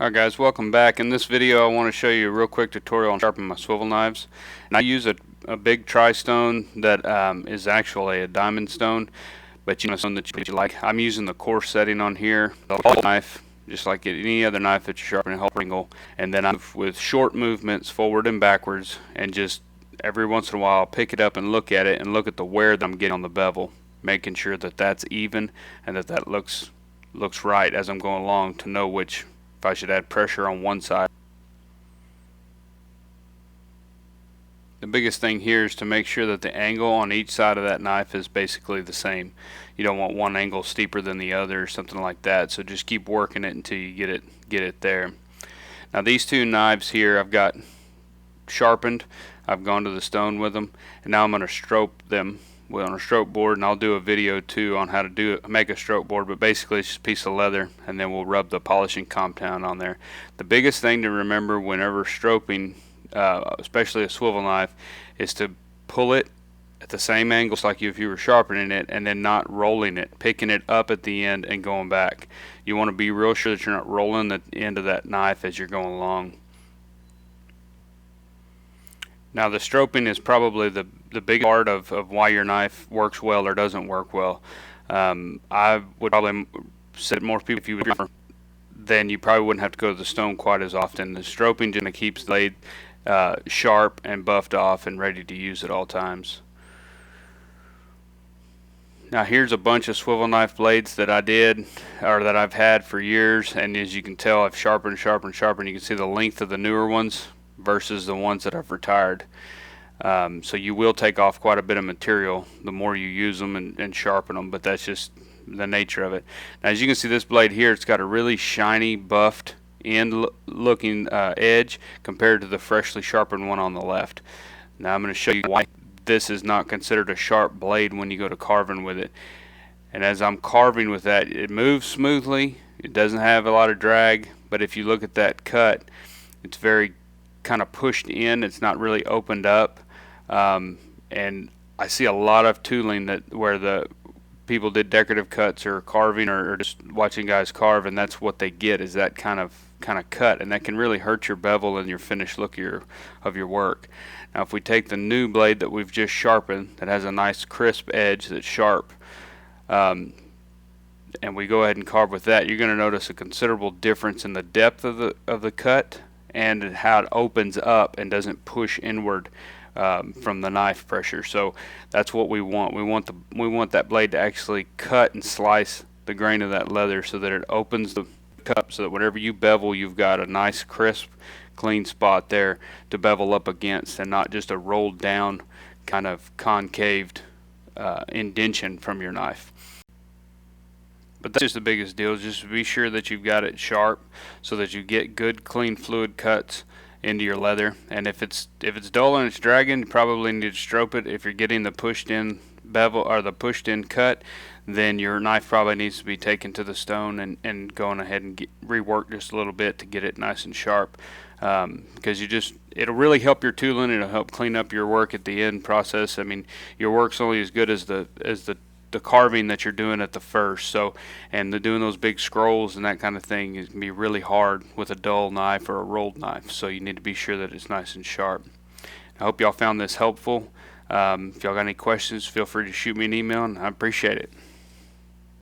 Alright guys, welcome back. In this video I want to show you a real quick tutorial on sharpening my swivel knives. And I use a big tri-stone that is actually a diamond stone, but you know, stone that you like. I'm using the coarse setting on here, the knife, just like any other knife that you sharpen a help angle, and then I'm with short movements forward and backwards, and just every once in a while I'll pick it up and look at it and look at the wear that I'm getting on the bevel, making sure that that's even and that looks right as I'm going along, to know if I should add pressure on one side. The biggest thing here is to make sure that the angle on each side of that knife is basically the same. You don't want one angle steeper than the other or something like that, so just keep working it until you get it there. Now these two knives here I've got sharpened. I've gone to the stone with them, and now I'm going to stroke them on a stroke board, and I'll do a video too on how to make a stroke board, but basically it's just a piece of leather, and then we'll rub the polishing compound on there. The biggest thing to remember whenever stroking, especially a swivel knife, is to pull it at the same angles like if you were sharpening it, and then not rolling it, picking it up at the end and going back. You want to be real sure that you're not rolling the end of that knife as you're going along. Now the stroking is probably the big part of why your knife works well or doesn't work well. I would probably say more people, if you would, then you probably wouldn't have to go to the stone quite as often. The stroking just keeps the blade sharp and buffed off and ready to use at all times. Now here's a bunch of swivel knife blades that I did, or that I've had for years, and as you can tell I've sharpened. You can see the length of the newer ones versus the ones that I've retired. So you will take off quite a bit of material the more you use them and sharpen them, but that's just the nature of it. Now as you can see, this blade here, it's got a really shiny buffed end looking edge compared to the freshly sharpened one on the left. Now I'm going to show you why this is not considered a sharp blade when you go to carving with it. And as I'm carving with that, it moves smoothly, it doesn't have a lot of drag, but if you look at that cut, it's very kind of pushed in, it's not really opened up. And I see a lot of tooling where the people did decorative cuts or carving or just watching guys carve, and that's what they get, is that kind of cut, and that can really hurt your bevel and your finished look of your work. Now if we take the new blade that we've just sharpened, that has a nice crisp edge that's sharp, and we go ahead and carve with that, you're going to notice a considerable difference in the depth of the cut and how it opens up and doesn't push inward from the knife pressure. So that's what we want. We want that blade to actually cut and slice the grain of that leather so that it opens the cup, so that whenever you bevel, you've got a nice crisp clean spot there to bevel up against, and not just a rolled down kind of concaved indentation from your knife. But that's just the biggest deal, just to be sure that you've got it sharp so that you get good clean fluid cuts into your leather. And if it's dull and it's dragging, you probably need to stroke it. If you're getting the pushed in bevel or the pushed in cut, then your knife probably needs to be taken to the stone and going ahead and rework just a little bit to get it nice and sharp, because it'll really help your tooling. It'll help clean up your work at the end process. I mean, your work's only as good as the carving that you're doing at the first. So, and doing those big scrolls and that kind of thing is can be really hard with a dull knife or a rolled knife. So you need to be sure that it's nice and sharp. I hope y'all found this helpful. If y'all got any questions, feel free to shoot me an email, and I appreciate it.